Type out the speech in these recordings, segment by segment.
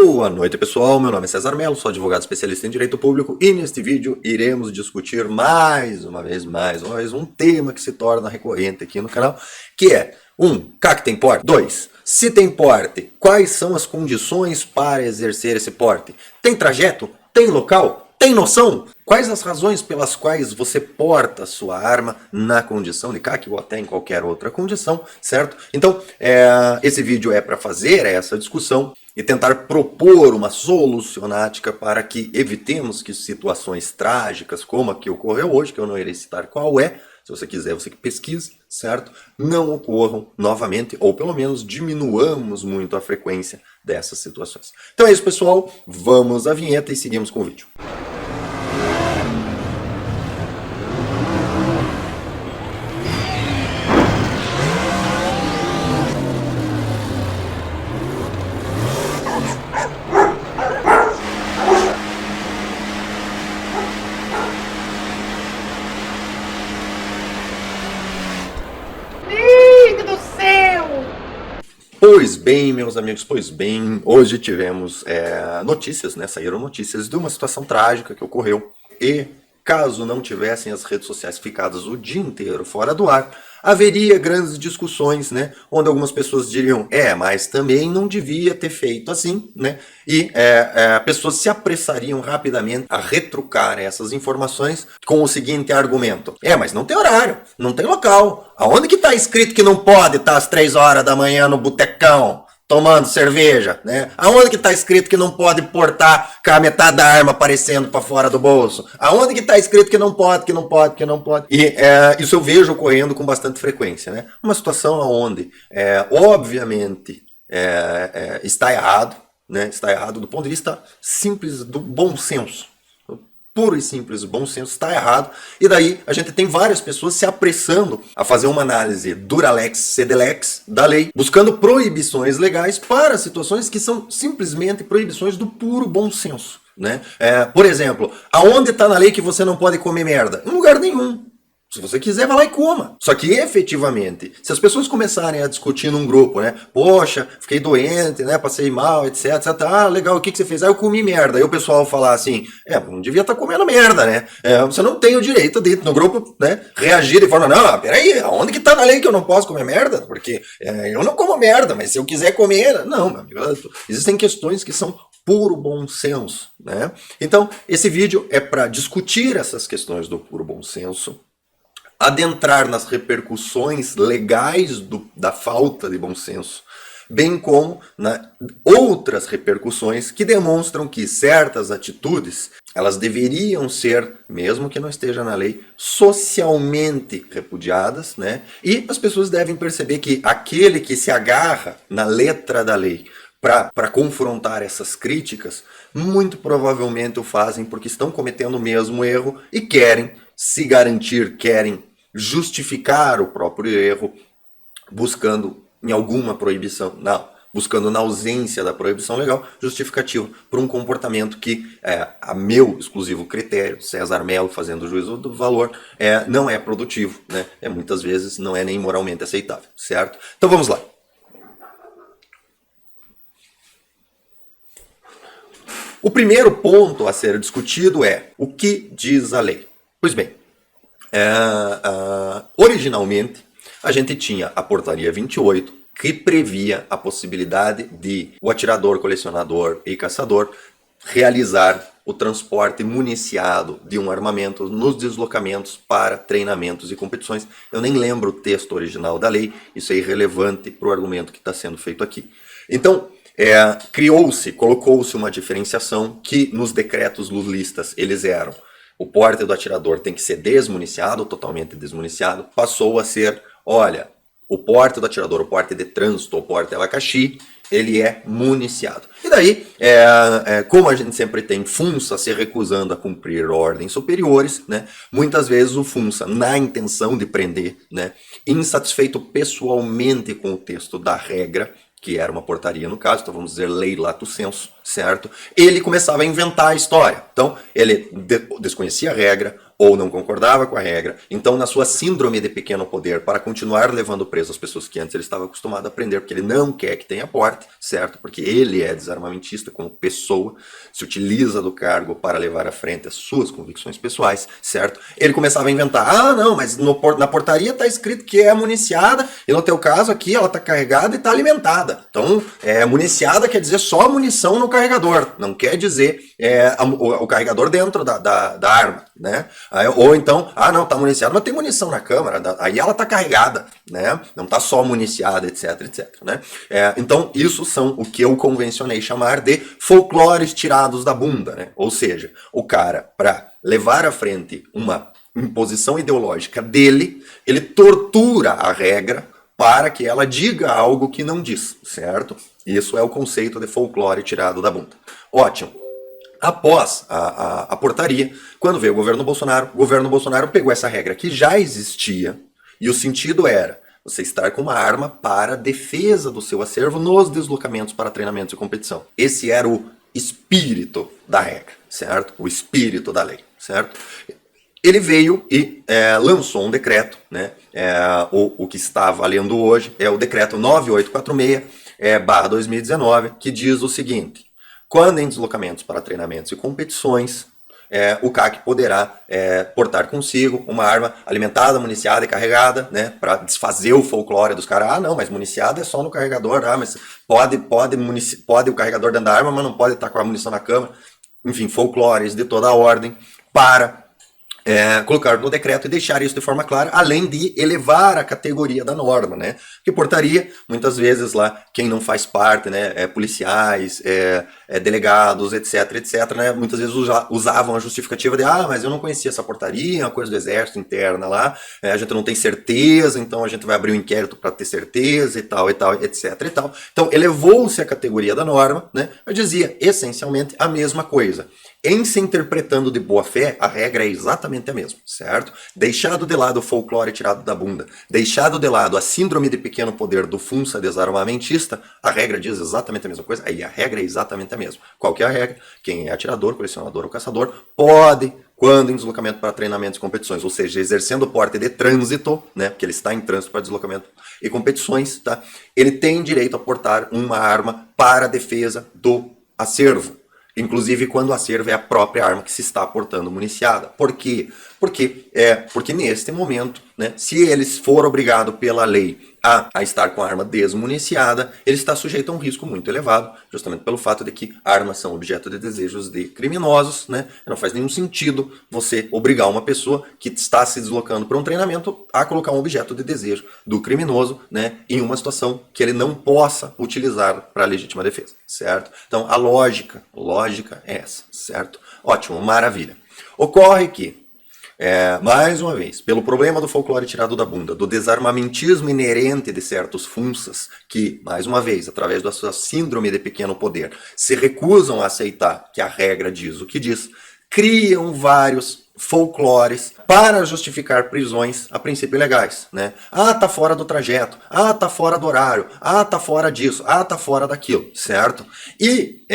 Boa noite, pessoal. Meu nome é César Mello, sou advogado especialista em direito público e neste vídeo iremos discutir mais uma vez um tema que se torna recorrente aqui no canal, que é 1. CAC tem porte? 2. Se tem porte, quais são as condições para exercer esse porte? Tem trajeto? Tem local? Tem noção? Quais as razões pelas quais você porta a sua arma na condição de CAC ou até em qualquer outra condição, certo? Então, esse vídeo é para fazer essa discussão e tentar propor uma solucionática para que evitemos que situações trágicas como a que ocorreu hoje, que eu não irei citar qual é, se você quiser você que pesquise, certo? Não ocorram novamente, ou pelo menos diminuamos muito a frequência dessas situações. Então é isso, pessoal. Vamos à vinheta e seguimos com o vídeo. Pois bem, meus amigos, hoje tivemos notícias, né? Saíram notícias de uma situação trágica que ocorreu e, caso não tivessem as redes sociais ficadas o dia inteiro fora do ar, haveria grandes discussões, né? Onde algumas pessoas diriam, mas também não devia ter feito assim, né? E pessoas se apressariam rapidamente a retrucar essas informações com o seguinte argumento: mas não tem horário, não tem local. Aonde que está escrito que não pode estar às 3 horas da manhã no botecão tomando cerveja, né? Aonde que está escrito que não pode portar com a metade da arma aparecendo para fora do bolso? Aonde que está escrito que não pode? E isso eu vejo ocorrendo com bastante frequência, né? Uma situação onde, obviamente, está errado, né? Está errado do ponto de vista simples do bom senso. Puro e simples bom senso, está errado. E daí a gente tem várias pessoas se apressando a fazer uma análise Duralex, Sedelex da lei, buscando proibições legais para situações que são simplesmente proibições do puro bom senso, né? Por exemplo, aonde está na lei que você não pode comer merda? Em lugar nenhum. Se você quiser, vai lá e coma. Só que efetivamente, se as pessoas começarem a discutir num grupo, né? Poxa, fiquei doente, né? Passei mal, etc. Legal, o que você fez? Eu comi merda. Aí o pessoal falar assim, não devia estar comendo merda, né? Você não tem o direito de, no grupo, né? Reagir de forma, não, peraí, aonde que tá na lei que eu não posso comer merda? Porque eu não como merda, mas se eu quiser comer... Não, meu amigo, existem questões que são puro bom senso, né? Então, esse vídeo é para discutir essas questões do puro bom senso, adentrar nas repercussões legais da falta de bom senso, bem como outras repercussões que demonstram que certas atitudes, elas deveriam ser, mesmo que não esteja na lei, socialmente repudiadas, né? E as pessoas devem perceber que aquele que se agarra na letra da lei para confrontar essas críticas, muito provavelmente o fazem porque estão cometendo o mesmo erro e querem se garantir, querem justificar o próprio erro, buscando em alguma proibição, buscando na ausência da proibição legal, justificativa para um comportamento que, a meu exclusivo critério, César Mello fazendo juízo do valor, não é produtivo, né? Muitas vezes não é nem moralmente aceitável, certo? Então vamos lá. O primeiro ponto a ser discutido é o que diz a lei. Pois bem, originalmente a gente tinha a portaria 28 que previa a possibilidade de o atirador, colecionador e caçador realizar o transporte municiado de um armamento nos deslocamentos para treinamentos e competições. Eu nem lembro o texto original da lei, isso é irrelevante para o argumento que está sendo feito aqui. Então, colocou-se uma diferenciação que nos decretos lulistas eles eram: o porte do atirador tem que ser desmuniciado, totalmente desmuniciado, passou a ser, olha, o porte do atirador, o porte de trânsito, o porte abacaxi, ele é municiado. E daí, como a gente sempre tem FUNSA se recusando a cumprir ordens superiores, né, muitas vezes o FUNSA, na intenção de prender, né, insatisfeito pessoalmente com o texto da regra, que era uma portaria no caso, então vamos dizer lei lato sensu, certo? Ele começava a inventar a história. Então, ele desconhecia a regra, ou não concordava com a regra. Então, na sua síndrome de pequeno poder, para continuar levando preso as pessoas que antes ele estava acostumado a prender, porque ele não quer que tenha porte, certo? Porque ele é desarmamentista como pessoa, se utiliza do cargo para levar à frente as suas convicções pessoais, certo? Ele começava a inventar, não, mas na portaria está escrito que é municiada, e no teu caso aqui ela está carregada e está alimentada. Então, municiada quer dizer só munição no carregador, não quer dizer o carregador dentro da arma, né? Ou então, não, tá municiado, mas tem munição na câmara, aí ela tá carregada, né? Não tá só municiada, etc, etc, né? Então, isso são o que eu convencionei chamar de folclores tirados da bunda, né? Ou seja, o cara, para levar à frente uma imposição ideológica dele, ele tortura a regra para que ela diga algo que não diz, certo? Isso é o conceito de folclore tirado da bunda. Ótimo. Após a portaria, quando veio o governo Bolsonaro pegou essa regra que já existia, e o sentido era você estar com uma arma para defesa do seu acervo nos deslocamentos para treinamentos e competição. Esse era o espírito da regra, certo? O espírito da lei, certo? Ele veio e lançou um decreto, né? O que está valendo hoje é o decreto 9846/2019, que diz o seguinte: quando em deslocamentos para treinamentos e competições, o CAC poderá portar consigo uma arma alimentada, municiada e carregada, né, para desfazer o folclore dos caras. Não, mas municiada é só no carregador, mas pode o carregador dentro da arma, mas não pode estar com a munição na câmara. Enfim, folclores de toda a ordem para colocar no decreto e deixar isso de forma clara, além de elevar a categoria da norma, né? Porque portaria, muitas vezes lá, quem não faz parte, né, policiais, delegados, etc, etc, né, muitas vezes usavam a justificativa de, mas eu não conhecia essa portaria, é uma coisa do exército interna lá, a gente não tem certeza, então a gente vai abrir um inquérito para ter certeza e tal, etc e tal. Então, elevou-se a categoria da norma, né? Eu dizia, essencialmente, a mesma coisa. Em se interpretando de boa fé, a regra é exatamente a mesma, certo? Deixado de lado o folclore tirado da bunda, deixado de lado a síndrome de pequeno poder do funça desarmamentista, a regra diz exatamente a mesma coisa, aí a regra é exatamente a mesma. Qual que é a regra? Quem é atirador, colecionador ou caçador pode, quando em deslocamento para treinamentos e competições, ou seja, exercendo o porte de trânsito, né, porque ele está em trânsito para deslocamento e competições, tá? Ele tem direito a portar uma arma para a defesa do acervo. Inclusive quando o acervo é a própria arma que se está portando municiada. Por quê? Porque neste momento, né, se eles for obrigado pela lei a estar com a arma desmuniciada, ele está sujeito a um risco muito elevado, justamente pelo fato de que armas são objeto de desejos de criminosos, né? Não faz nenhum sentido você obrigar uma pessoa que está se deslocando para um treinamento a colocar um objeto de desejo do criminoso, né, em uma situação que ele não possa utilizar para legítima defesa, certo? Então a lógica é essa, certo? Ótimo, maravilha. Ocorre que mais uma vez, pelo problema do folclore tirado da bunda, do desarmamentismo inerente de certos funças, que, mais uma vez, através da sua síndrome de pequeno poder, se recusam a aceitar que a regra diz o que diz, criam vários folclores para justificar prisões a princípio ilegais, né? Tá fora do trajeto, tá fora do horário, tá fora disso, tá fora daquilo, certo? E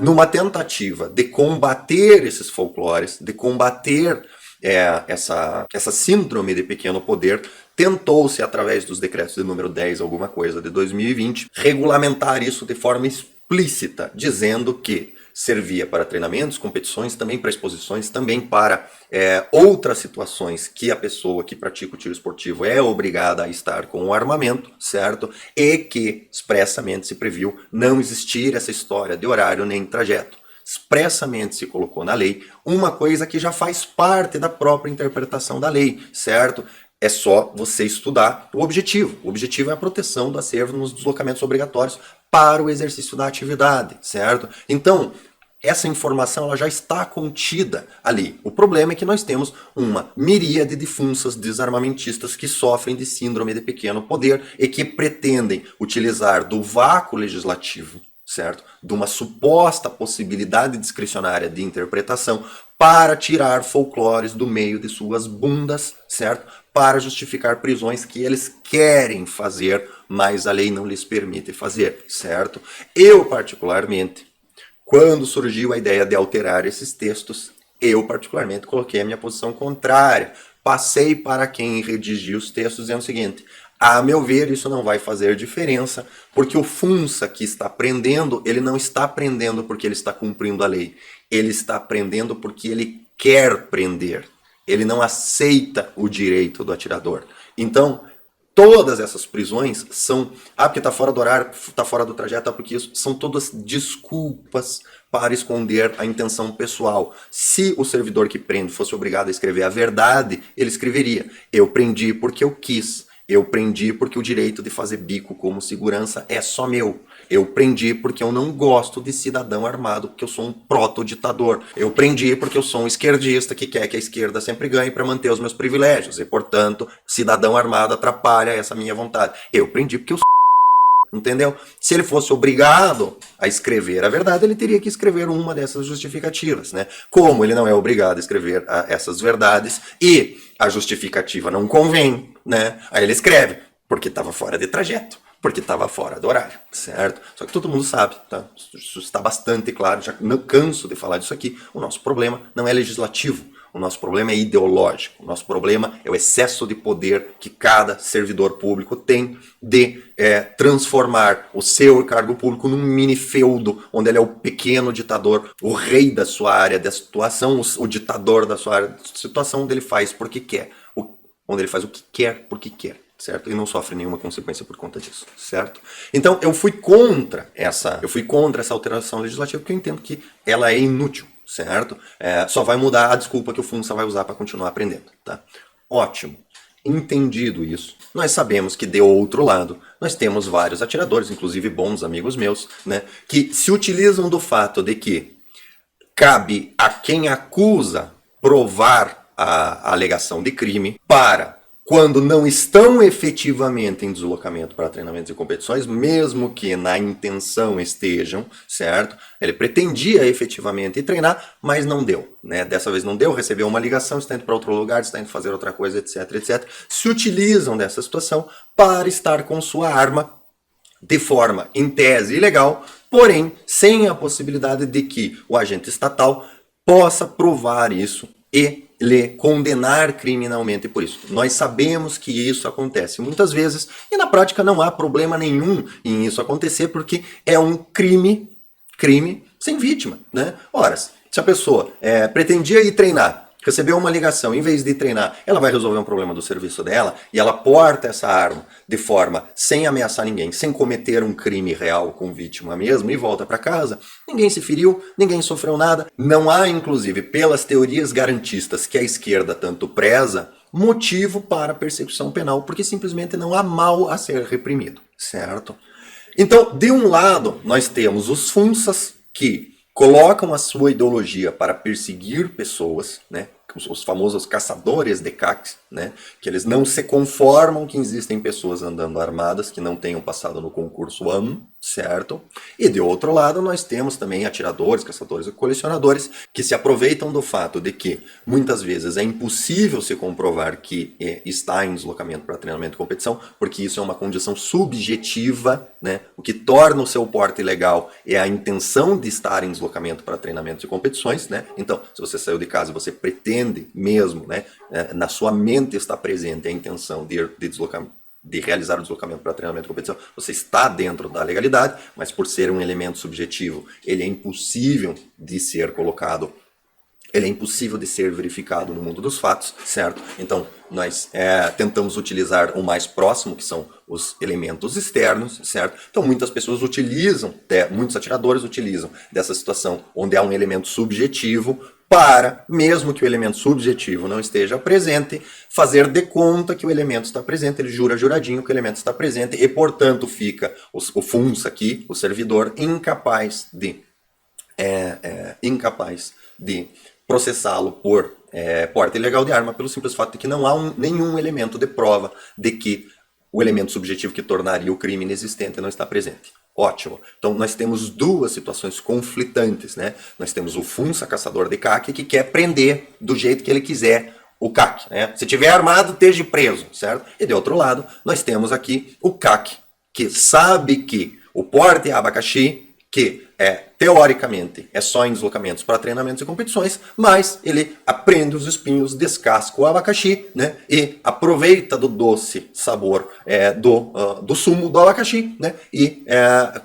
numa tentativa de combater esses folclores, de combater essa síndrome de pequeno poder, tentou-se, através dos decretos de número 10, alguma coisa, de 2020, regulamentar isso de forma explícita, dizendo que servia para treinamentos, competições, também para exposições, também para outras situações que a pessoa que pratica o tiro esportivo é obrigada a estar com o armamento, certo? E que expressamente se previu não existir essa história de horário nem trajeto. Expressamente se colocou na lei uma coisa que já faz parte da própria interpretação da lei, certo? É só você estudar o objetivo. O objetivo é a proteção do acervo nos deslocamentos obrigatórios para o exercício da atividade, certo? Então, essa informação ela já está contida ali. O problema é que nós temos uma miríade de funças desarmamentistas que sofrem de síndrome de pequeno poder e que pretendem utilizar do vácuo legislativo, certo? De uma suposta possibilidade discricionária de interpretação para tirar folclores do meio de suas bundas, certo? Para justificar prisões que eles querem fazer, mas a lei não lhes permite fazer, certo? Eu, particularmente, quando surgiu a ideia de alterar esses textos, Eu, particularmente, coloquei a minha posição contrária. Passei para quem redigiu os textos dizendo o seguinte: a meu ver, isso não vai fazer diferença, porque o Funça que está prendendo, ele não está prendendo porque ele está cumprindo a lei. Ele está prendendo porque ele quer prender. Ele não aceita o direito do atirador. Então, todas essas prisões são, porque está fora do horário, está fora do trajeto, porque isso são todas desculpas para esconder a intenção pessoal. Se o servidor que prende fosse obrigado a escrever a verdade, ele escreveria: eu prendi porque eu quis. Eu prendi porque o direito de fazer bico como segurança é só meu. Eu prendi porque eu não gosto de cidadão armado, porque eu sou um proto-ditador. Eu prendi porque eu sou um esquerdista que quer que a esquerda sempre ganhe para manter os meus privilégios. E, portanto, cidadão armado atrapalha essa minha vontade. Eu prendi porque eu sou... Entendeu? Se ele fosse obrigado a escrever a verdade, ele teria que escrever uma dessas justificativas, né? Como ele não é obrigado a escrever essas verdades e a justificativa não convém, né? Aí ele escreve, porque estava fora de trajeto, porque estava fora do horário, certo? Só que todo mundo sabe, tá? Isso está bastante claro, já não canso de falar disso aqui. O nosso problema não é legislativo. O nosso problema é ideológico. O nosso problema é o excesso de poder que cada servidor público tem de transformar o seu cargo público num mini feudo, onde ele é o pequeno ditador, o rei da sua área da situação, o ditador da sua área da situação, onde ele faz porque quer, onde ele faz o que quer porque quer. Certo? E não sofre nenhuma consequência por conta disso, certo? Então eu fui contra essa alteração legislativa porque eu entendo que ela é inútil, certo? Só vai mudar a desculpa que o Funça vai usar para continuar aprendendo, tá? Ótimo. Entendido isso, nós sabemos que de outro lado nós temos vários atiradores, inclusive bons amigos meus, né, que se utilizam do fato de que cabe a quem acusa provar a alegação de crime para, quando não estão efetivamente em deslocamento para treinamentos e competições, mesmo que na intenção estejam, certo? Ele pretendia efetivamente treinar, mas não deu, né? Dessa vez não deu, recebeu uma ligação, está indo para outro lugar, está indo fazer outra coisa, etc, etc. Se utilizam dessa situação para estar com sua arma de forma, em tese, ilegal, porém, sem a possibilidade de que o agente estatal possa provar isso e lhe condenar criminalmente por isso. Nós sabemos que isso acontece muitas vezes e na prática não há problema nenhum em isso acontecer porque é um crime sem vítima, né? Ora, se a pessoa pretendia ir treinar, recebeu uma ligação, em vez de treinar, ela vai resolver um problema do serviço dela e ela porta essa arma de forma sem ameaçar ninguém, sem cometer um crime real com vítima mesmo e volta para casa, ninguém se feriu, ninguém sofreu nada. Não há, inclusive, pelas teorias garantistas que a esquerda tanto preza, motivo para persecução penal, porque simplesmente não há mal a ser reprimido, certo? Então, de um lado, nós temos os funças que colocam a sua ideologia para perseguir pessoas, né? Os famosos caçadores de CACs, né? Que eles não se conformam que existem pessoas andando armadas que não tenham passado no concurso AM, certo? E de outro lado nós temos também atiradores, caçadores e colecionadores que se aproveitam do fato de que muitas vezes é impossível se comprovar que está em deslocamento para treinamento e competição, porque isso é uma condição subjetiva, né? O que torna o seu porte ilegal é a intenção de estar em deslocamento para treinamentos e competições, né? Então, se você saiu de casa e você pretende mesmo, né, na sua mente está presente a intenção de realizar o deslocamento para treinamento e competição, você está dentro da legalidade, mas por ser um elemento subjetivo, ele é impossível de ser colocado, ele é impossível de ser verificado no mundo dos fatos, certo? Então, nós tentamos utilizar o mais próximo, que são os elementos externos, certo? Então, muitas pessoas utilizam, muitos atiradores utilizam dessa situação onde há um elemento subjetivo para, mesmo que o elemento subjetivo não esteja presente, fazer de conta que o elemento está presente, ele jura juradinho que o elemento está presente e, portanto, fica o Funça aqui, o servidor, incapaz de processá-lo por porte ilegal de arma, pelo simples fato de que não há nenhum elemento de prova de que o elemento subjetivo que tornaria o crime inexistente não está presente. Ótimo. Então nós temos duas situações conflitantes, né? Nós temos o Funça, caçador de CAC, que quer prender do jeito que ele quiser o CAC, né? Se tiver armado, esteja preso, certo? E de outro lado, nós temos aqui o CAC, que sabe que o porte abacaxi, que teoricamente é só em deslocamentos para treinamentos e competições, mas ele aprende os espinhos, descasca o abacaxi, né, e aproveita do doce sabor do sumo do abacaxi, né, e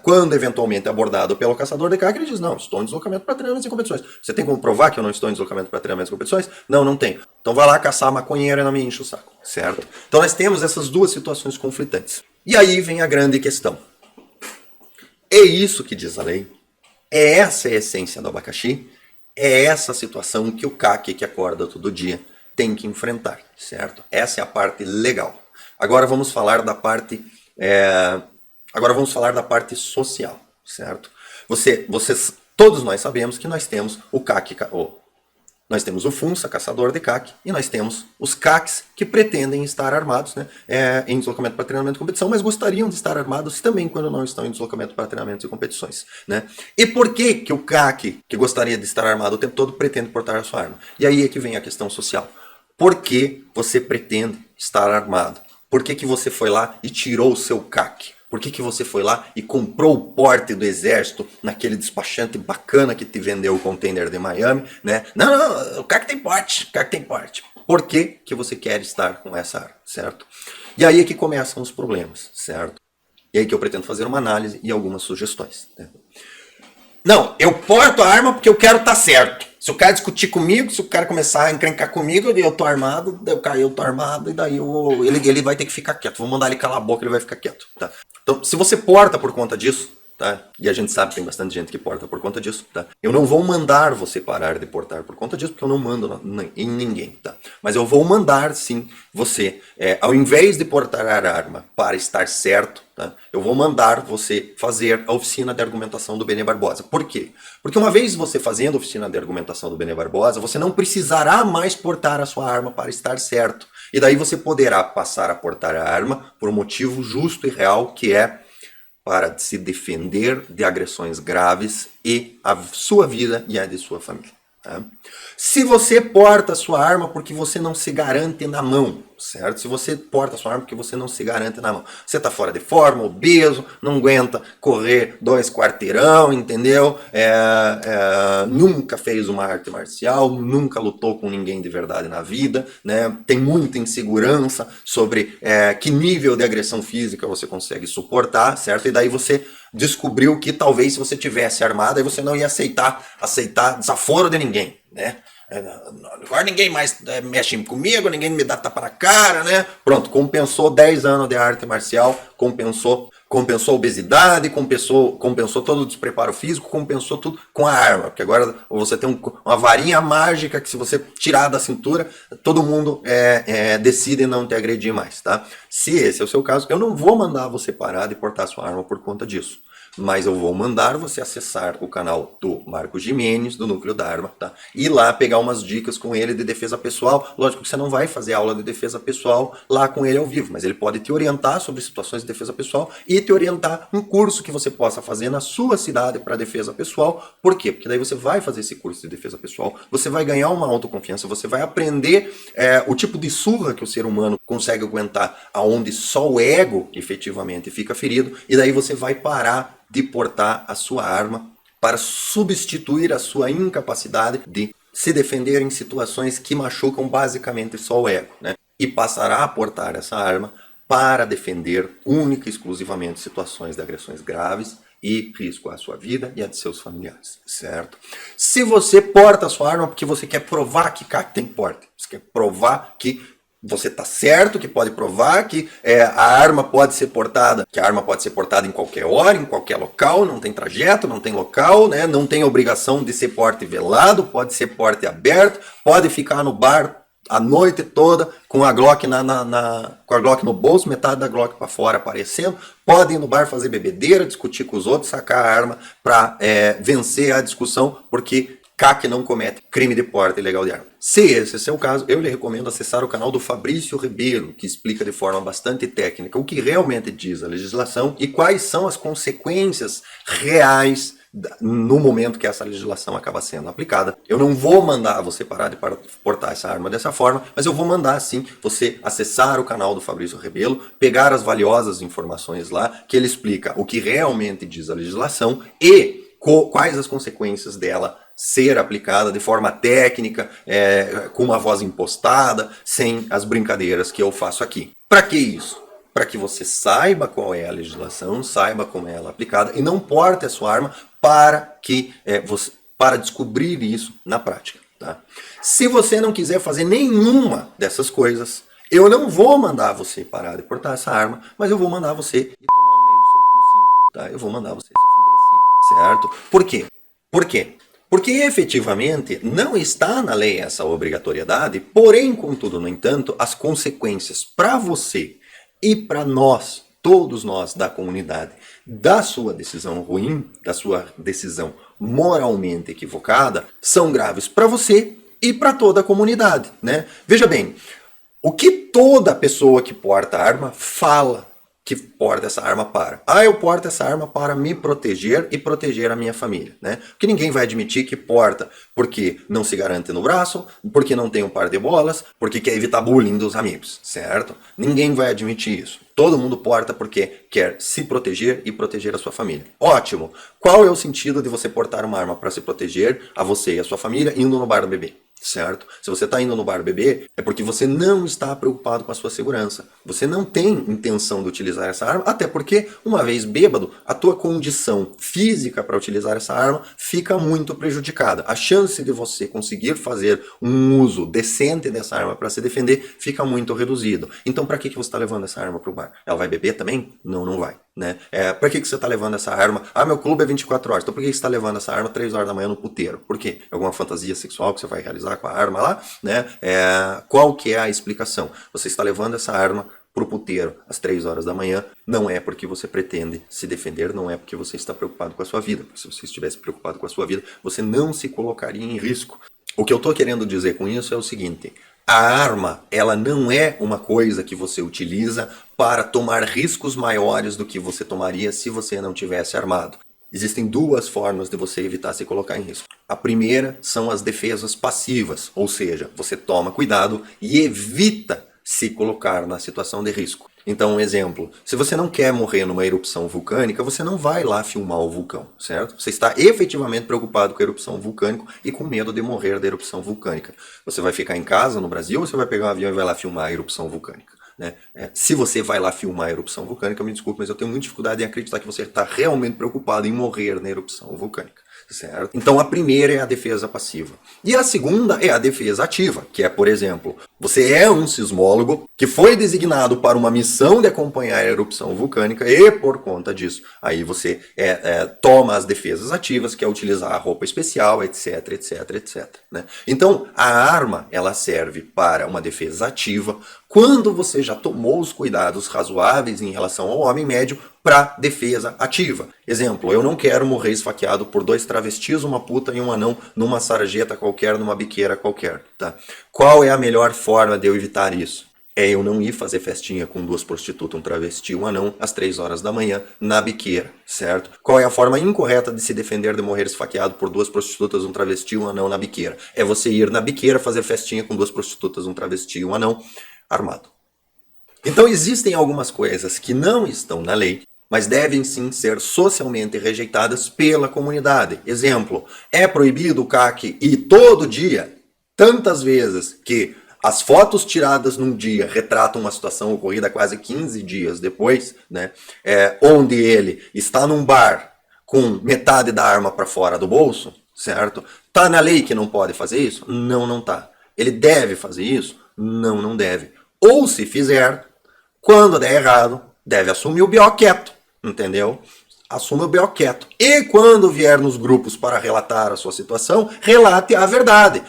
quando eventualmente abordado pelo caçador de caca, ele diz, não, estou em deslocamento para treinamentos e competições. Você tem como provar que eu não estou em deslocamento para treinamentos e competições? Não, não tenho. Então vai lá caçar maconheiro e não me enche o saco, certo? Então nós temos essas duas situações conflitantes. E aí vem a grande questão. É isso que diz a lei? É essa a essência do abacaxi? É essa a situação que o CAC que acorda todo dia tem que enfrentar, certo? Essa é a parte legal. Agora vamos falar da parte, social, certo? Todos nós sabemos que nós temos o CAC, nós temos o FUNSA, caçador de CAC, e nós temos os CACs que pretendem estar armados, né, em deslocamento para treinamento e competição, mas gostariam de estar armados também quando não estão em deslocamento para treinamentos e competições. Né? E por que o CAC, que gostaria de estar armado o tempo todo, pretende portar a sua arma? E aí é que vem a questão social. Por que você pretende estar armado? Por que você foi lá e tirou o seu CAC? Por que você foi lá e comprou o porte do exército naquele despachante bacana que te vendeu o container de Miami, né? Não, o CAC tem porte, o CAC tem porte. Por que você quer estar com essa arma, certo? E aí é que começam os problemas, certo? E aí que eu pretendo fazer uma análise e algumas sugestões. Né? Não, eu porto a arma porque eu quero estar certo. Se o cara discutir comigo, se o cara começar a encrencar comigo, eu tô armado, eu tô armado, e daí ele vai ter que ficar quieto. Vou mandar ele calar a boca, ele vai ficar quieto. Tá? Então, se você porta por conta disso, tá? E a gente sabe que tem bastante gente que porta por conta disso, tá? Eu não vou mandar você parar de portar por conta disso, porque eu não mando em ninguém, tá? Mas eu vou mandar, sim, você, ao invés de portar a arma para estar certo, tá? Eu vou mandar você fazer a oficina de argumentação do Benê Barbosa. Por quê? Porque uma vez você fazendo a oficina de argumentação do Benê Barbosa, você não precisará mais portar a sua arma para estar certo. E daí você poderá passar a portar a arma por um motivo justo e real, que é para se defender de agressões graves e a sua vida e a de sua família. Tá? Se você porta a sua arma porque você não se garante na mão, certo? Se você porta a sua arma porque você não se garante na mão, você está fora de forma, obeso, não aguenta correr 2 quarteirão, entendeu? Nunca fez uma arte marcial, nunca lutou com ninguém de verdade na vida, né? Tem muita insegurança sobre que nível de agressão física você consegue suportar, certo? E daí você descobriu que talvez se você tivesse armado, aí você não ia aceitar desaforo de ninguém, né? Agora ninguém mais mexe comigo, ninguém me dá tapa na cara, né? Pronto, compensou 10 anos de arte marcial, compensou a obesidade, compensou todo o despreparo físico, compensou tudo com a arma. Porque agora você tem uma varinha mágica que se você tirar da cintura, todo mundo decide não te agredir mais, tá? Se esse é o seu caso, eu não vou mandar você parar de portar sua arma por conta disso. Mas eu vou mandar você acessar o canal do Marco Gimenez, do Núcleo da Arma, tá? E lá pegar umas dicas com ele de defesa pessoal. Lógico que você não vai fazer aula de defesa pessoal lá com ele ao vivo, mas ele pode te orientar sobre situações de defesa pessoal e te orientar um curso que você possa fazer na sua cidade para defesa pessoal. Por quê? Porque daí você vai fazer esse curso de defesa pessoal, você vai ganhar uma autoconfiança, você vai aprender o tipo de surra que o ser humano consegue aguentar, aonde só o ego efetivamente fica ferido, e daí você vai parar de portar a sua arma para substituir a sua incapacidade de se defender em situações que machucam basicamente só o ego, né? E passará a portar essa arma para defender única e exclusivamente situações de agressões graves e risco à sua vida e à de seus familiares, certo? Se você porta a sua arma porque você quer provar que tem porte, você quer provar que você está certo, que pode provar que a arma pode ser portada, em qualquer hora, em qualquer local, não tem trajeto, não tem local, né? Não tem obrigação de ser porte velado, pode ser porte aberto, pode ficar no bar a noite toda com a Glock com a Glock no bolso, metade da Glock para fora aparecendo, pode ir no bar fazer bebedeira, discutir com os outros, sacar a arma para vencer a discussão, porque CAC não comete crime de porte ilegal de arma. Se esse é o seu caso, eu lhe recomendo acessar o canal do Fabrício Ribeiro, que explica de forma bastante técnica o que realmente diz a legislação e quais são as consequências reais no momento que essa legislação acaba sendo aplicada. Eu não vou mandar você parar de portar essa arma dessa forma, mas eu vou mandar sim você acessar o canal do Fabrício Ribeiro, pegar as valiosas informações lá, que ele explica o que realmente diz a legislação e quais as consequências dela ser aplicada de forma técnica, com uma voz impostada, sem as brincadeiras que eu faço aqui. Para que isso? Para que você saiba qual é a legislação, saiba como ela é aplicada e não porte a sua arma para descobrir isso na prática. Tá? Se você não quiser fazer nenhuma dessas coisas, eu não vou mandar você parar de portar essa arma, mas eu vou mandar você ir tomar no meio do seu cu, sim, tá? Eu vou mandar você se fuder, sim, certo? Por quê? Por quê? Porque efetivamente não está na lei essa obrigatoriedade, porém, contudo, no entanto, as consequências para você e para nós, todos nós da comunidade, da sua decisão ruim, da sua decisão moralmente equivocada, são graves para você e para toda a comunidade, né? Veja bem, o que toda pessoa que porta arma fala que porta essa arma para? Eu porto essa arma para me proteger e proteger a minha família, né? Porque ninguém vai admitir que porta porque não se garante no braço, porque não tem um par de bolas, porque quer evitar bullying dos amigos, certo? Ninguém vai admitir isso. Todo mundo porta porque quer se proteger e proteger a sua família. Ótimo! Qual é o sentido de você portar uma arma para se proteger a você e a sua família indo no bar beber? Certo? Se você está indo no bar beber, é porque você não está preocupado com a sua segurança. Você não tem intenção de utilizar essa arma, até porque, uma vez bêbado, a tua condição física para utilizar essa arma fica muito prejudicada. A chance de você conseguir fazer um uso decente dessa arma para se defender fica muito reduzido. Então, para que você está levando essa arma para o bar? Ela vai beber também? Não, não vai. Né? Para que você está levando essa arma? Meu clube é 24 horas. Então por que você está levando essa arma 3 horas da manhã no puteiro? Por quê? Alguma fantasia sexual que você vai realizar com a arma lá? Né? Qual que é a explicação? Você está levando essa arma para o puteiro às 3 horas da manhã, não é porque você pretende se defender, não é porque você está preocupado com a sua vida. Porque se você estivesse preocupado com a sua vida, você não se colocaria em risco. O que eu estou querendo dizer com isso é o seguinte: a arma, ela não é uma coisa que você utiliza para tomar riscos maiores do que você tomaria se você não tivesse armado. Existem duas formas de você evitar se colocar em risco. A primeira são as defesas passivas, ou seja, você toma cuidado e evita se colocar na situação de risco. Então, um exemplo, se você não quer morrer numa erupção vulcânica, você não vai lá filmar o vulcão, certo? Você está efetivamente preocupado com a erupção vulcânica e com medo de morrer da erupção vulcânica. Você vai ficar em casa no Brasil ou você vai pegar um avião e vai lá filmar a erupção vulcânica? Né? Se você vai lá filmar a erupção vulcânica, me desculpe, mas eu tenho muita dificuldade em acreditar que você está realmente preocupado em morrer na erupção vulcânica. Certo? Então a primeira é a defesa passiva. E a segunda é a defesa ativa, que é, por exemplo, você é um sismólogo que foi designado para uma missão de acompanhar a erupção vulcânica e, por conta disso, aí você toma as defesas ativas, que é utilizar a roupa especial, etc, etc, etc. Né? Então a arma, ela serve para uma defesa ativa quando você já tomou os cuidados razoáveis em relação ao homem médio para defesa ativa. Exemplo, eu não quero morrer esfaqueado por 2 travestis, uma puta e um anão numa sarjeta qualquer, numa biqueira qualquer. Tá? Qual é a melhor forma de eu evitar isso? É eu não ir fazer festinha com 2 prostitutas, um travesti e um anão, às 3 horas da manhã, na biqueira, certo? Qual é a forma incorreta de se defender de morrer esfaqueado por 2 prostitutas, um travesti e um anão na biqueira? É você ir na biqueira fazer festinha com 2 prostitutas, um travesti e um anão, armado. Então existem algumas coisas que não estão na lei, mas devem sim ser socialmente rejeitadas pela comunidade. Exemplo, é proibido o CAC ir todo dia, tantas vezes que as fotos tiradas num dia retratam uma situação ocorrida quase 15 dias depois, né, onde ele está num bar com metade da arma para fora do bolso, certo? Tá na lei que não pode fazer isso? Não, não tá. Ele deve fazer isso? Não, não deve. Ou se fizer, quando der errado, deve assumir o BO quieto, entendeu? Assume o BO quieto. E quando vier nos grupos para relatar a sua situação, relate a verdade.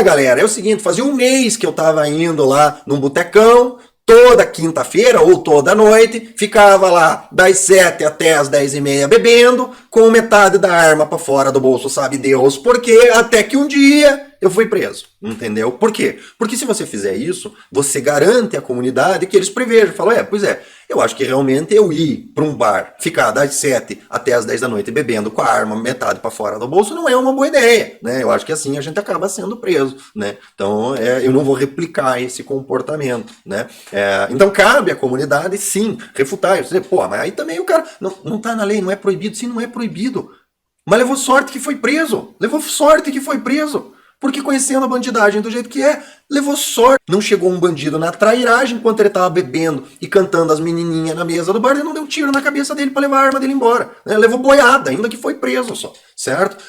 Galera, é o seguinte, fazia um mês que eu estava indo lá num botecão, toda quinta-feira ou toda noite, ficava lá das 7 até as 10h30 bebendo, com metade da arma para fora do bolso, sabe Deus por quê, até que um dia eu fui preso, entendeu? Por quê? Porque se você fizer isso, você garante à comunidade que eles prevejam. Falam, pois é, eu acho que realmente eu ir para um bar, ficar das 7 até as 10 da noite bebendo com a arma metade para fora do bolso não é uma boa ideia, né? Eu acho que assim a gente acaba sendo preso, né? Então eu não vou replicar esse comportamento, né? Então cabe à comunidade sim refutar. Você, mas aí também o cara não tá na lei, não é proibido. Sim, não é proibido. Mas levou sorte que foi preso. Levou sorte que foi preso. Porque conhecendo a bandidagem do jeito que é, levou sorte. Não chegou um bandido na trairagem enquanto ele estava bebendo e cantando as menininhas na mesa do bar e não deu um tiro na cabeça dele para levar a arma dele embora. Levou boiada, ainda que foi preso só, certo?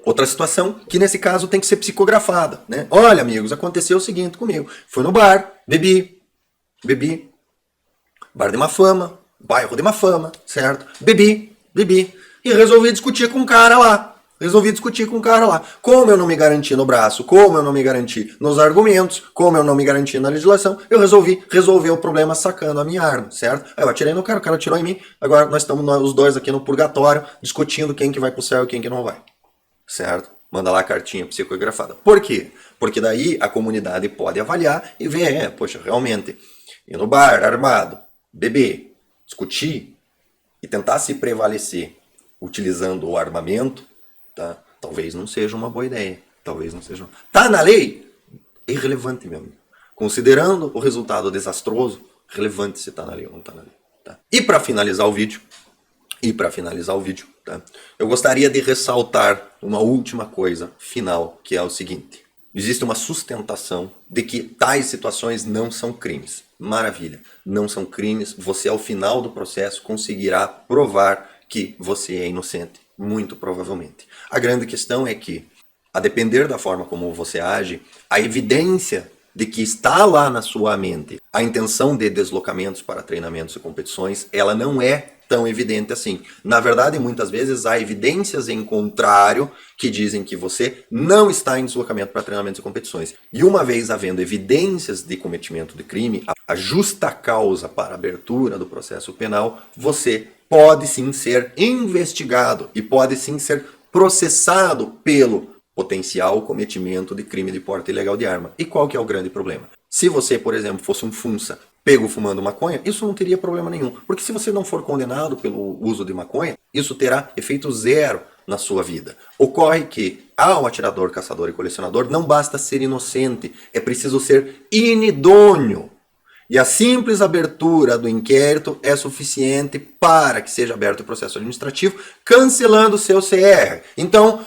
Outra situação que nesse caso tem que ser psicografada, né? Olha, amigos, aconteceu o seguinte comigo. Fui no bar, bebi, bar de má fama, bairro de má fama, certo? Bebi, e resolvi discutir com um cara lá. Como eu não me garanti no braço, como eu não me garanti nos argumentos, como eu não me garanti na legislação, eu resolvi resolver o problema sacando a minha arma, certo? Aí eu atirei no cara, o cara atirou em mim, agora nós estamos os dois aqui no purgatório discutindo quem que vai pro céu e quem que não vai, certo? Manda lá a cartinha psicografada. Por quê? Porque daí a comunidade pode avaliar e ver, poxa, realmente, ir no bar, armado, beber, discutir e tentar se prevalecer utilizando o armamento, tá? Talvez não seja uma boa ideia. Tá na lei? É irrelevante, meu amigo. Considerando o resultado desastroso, relevante se tá na lei ou não tá na lei. Tá? E para finalizar o vídeo, tá? Eu gostaria de ressaltar uma última coisa final, que é o seguinte. Existe uma sustentação de que tais situações não são crimes. Maravilha, não são crimes. Você, ao final do processo, conseguirá provar que você é inocente. Muito provavelmente. A grande questão é que, a depender da forma como você age, a evidência de que está lá na sua mente a intenção de deslocamentos para treinamentos e competições, ela não é tão evidente assim. Na verdade, muitas vezes há evidências em contrário que dizem que você não está em deslocamento para treinamentos e competições. E uma vez havendo evidências de cometimento de crime, a justa causa para a abertura do processo penal, você pode sim ser investigado e pode sim ser processado pelo potencial cometimento de crime de porte ilegal de arma. E qual que é o grande problema? Se você, por exemplo, fosse um funça pego fumando maconha, isso não teria problema nenhum. Porque se você não for condenado pelo uso de maconha, isso terá efeito zero na sua vida. Ocorre que, ao atirador, caçador e colecionador, não basta ser inocente, é preciso ser inidôneo. E a simples abertura do inquérito é suficiente para que seja aberto o processo administrativo, cancelando o seu CR. Então,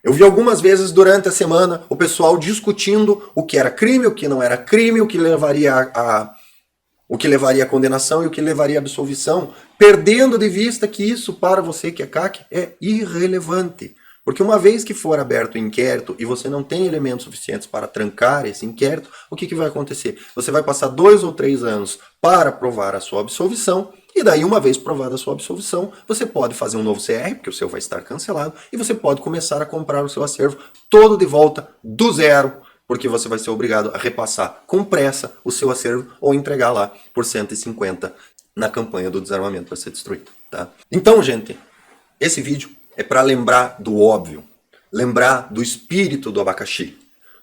eu vi algumas vezes durante a semana o pessoal discutindo o que era crime, o que não era crime, o que levaria à condenação e o que levaria à absolvição, perdendo de vista que isso, para você que é CAC, é irrelevante. Porque uma vez que for aberto o inquérito e você não tem elementos suficientes para trancar esse inquérito, o que vai acontecer? Você vai passar 2 ou 3 anos para provar a sua absolvição, e daí, uma vez provada a sua absolvição, você pode fazer um novo CR, porque o seu vai estar cancelado, e você pode começar a comprar o seu acervo todo de volta do zero, porque você vai ser obrigado a repassar com pressa o seu acervo ou entregar lá por 150 na campanha do desarmamento para ser destruído. Tá? Então, gente, esse vídeo é para lembrar do óbvio, lembrar do espírito do abacaxi.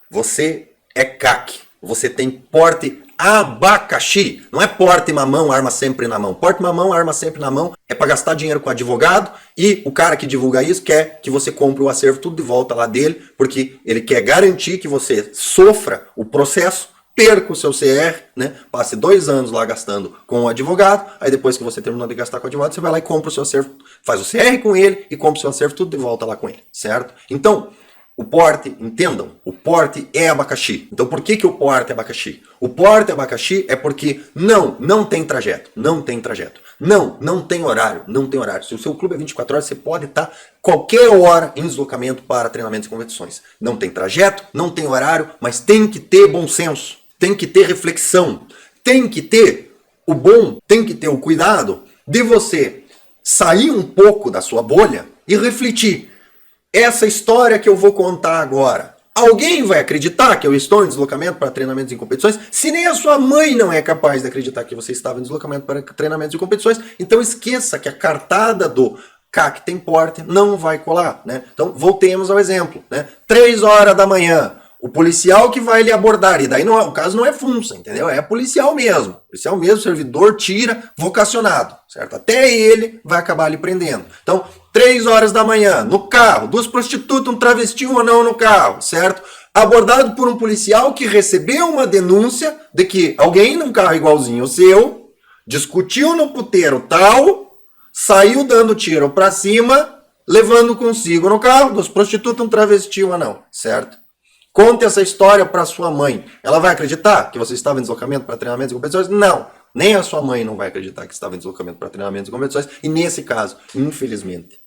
Você é CAC, você tem porte abacaxi, não é porte mamão, arma sempre na mão. Porte mamão, arma sempre na mão é para gastar dinheiro com advogado e o cara que divulga isso quer que você compre o acervo tudo de volta lá dele, porque ele quer garantir que você sofra o processo, perca o seu CR, né? Passe 2 anos lá gastando com o advogado, aí depois que você terminou de gastar com o advogado, você vai lá e compra o seu acervo, faz o CR com ele e compra o seu acervo tudo de volta lá com ele, certo? Então, o porte, entendam, o porte é abacaxi. Então por que o porte é abacaxi? O porte é abacaxi é porque não tem trajeto, não tem horário, Se o seu clube é 24 horas, você pode estar qualquer hora em deslocamento para treinamentos e competições. Não tem trajeto, não tem horário, mas tem que ter bom senso, tem que ter reflexão, tem que ter o cuidado de você sair um pouco da sua bolha e refletir. Essa história que eu vou contar agora, alguém vai acreditar que eu estou em deslocamento para treinamentos e competições? Se nem a sua mãe não é capaz de acreditar que você estava em deslocamento para treinamentos e competições, então esqueça que a cartada do CAC tem porte não vai colar, né? Então voltemos ao exemplo, né? 3 horas da manhã, o policial que vai lhe abordar, e daí o caso não é funça, entendeu? É policial mesmo, servidor tira, vocacionado, certo? Até ele vai acabar lhe prendendo. Então, 3 horas da manhã, no carro, 2 prostitutas, um travesti, um anão no carro, certo? Abordado por um policial que recebeu uma denúncia de que alguém num carro igualzinho ao seu, discutiu no puteiro tal, saiu dando tiro pra cima levando consigo no carro duas prostitutas, um travesti, um anão, certo? Conte essa história para sua mãe. Ela vai acreditar que você estava em deslocamento para treinamentos e competições? Não. Nem a sua mãe não vai acreditar que estava em deslocamento para treinamentos e competições. E nesse caso, infelizmente,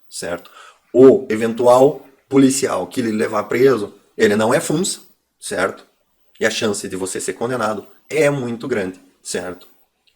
certo? O eventual policial que lhe levar preso, ele não é funça, certo? E a chance de você ser condenado é muito grande, certo?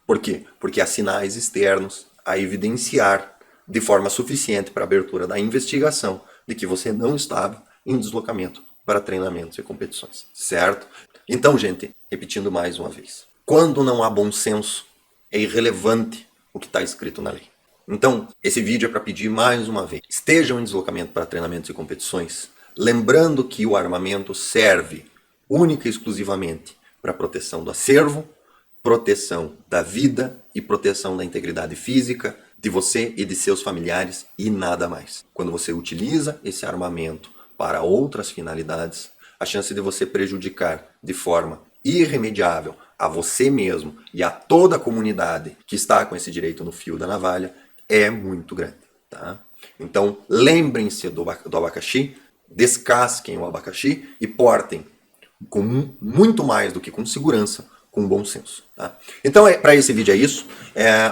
Por quê? Porque há sinais externos a evidenciar de forma suficiente para a abertura da investigação de que você não estava em deslocamento para treinamentos e competições, certo? Então, gente, repetindo mais uma vez, quando não há bom senso, é irrelevante o que está escrito na lei. Então, esse vídeo é para pedir mais uma vez, estejam em deslocamento para treinamentos e competições, lembrando que o armamento serve única e exclusivamente para proteção do acervo, proteção da vida e proteção da integridade física de você e de seus familiares e nada mais. Quando você utiliza esse armamento para outras finalidades, a chance de você prejudicar de forma irremediável a você mesmo e a toda a comunidade que está com esse direito no fio da navalha é muito grande. Tá? Então, lembrem-se do abacaxi, descasquem o abacaxi e portem com muito mais do que com segurança, com bom senso. Tá? Então, para esse vídeo é isso.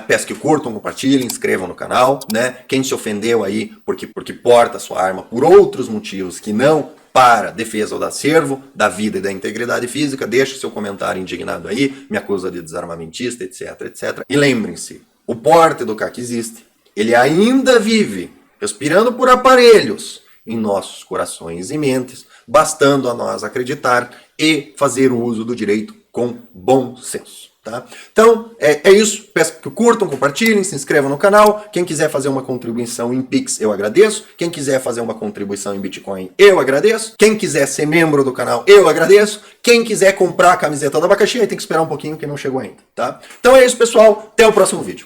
Peço que curtam, compartilhem, inscrevam no canal. Né? Quem se ofendeu aí porque porta a sua arma por outros motivos que não para defesa do acervo, da vida e da integridade física, deixe seu comentário indignado aí, me acusa de desarmamentista, etc, etc. E lembrem-se, o porte do CAC existe. Ele ainda vive, respirando por aparelhos, em nossos corações e mentes, bastando a nós acreditar e fazer o uso do direito com bom senso. Tá? Então, é isso. Peço que curtam, compartilhem, se inscrevam no canal. Quem quiser fazer uma contribuição em Pix, eu agradeço. Quem quiser fazer uma contribuição em Bitcoin, eu agradeço. Quem quiser ser membro do canal, eu agradeço. Quem quiser comprar a camiseta do abacaxi, aí tem que esperar um pouquinho que não chegou ainda. Tá? Então é isso, pessoal. Até o próximo vídeo.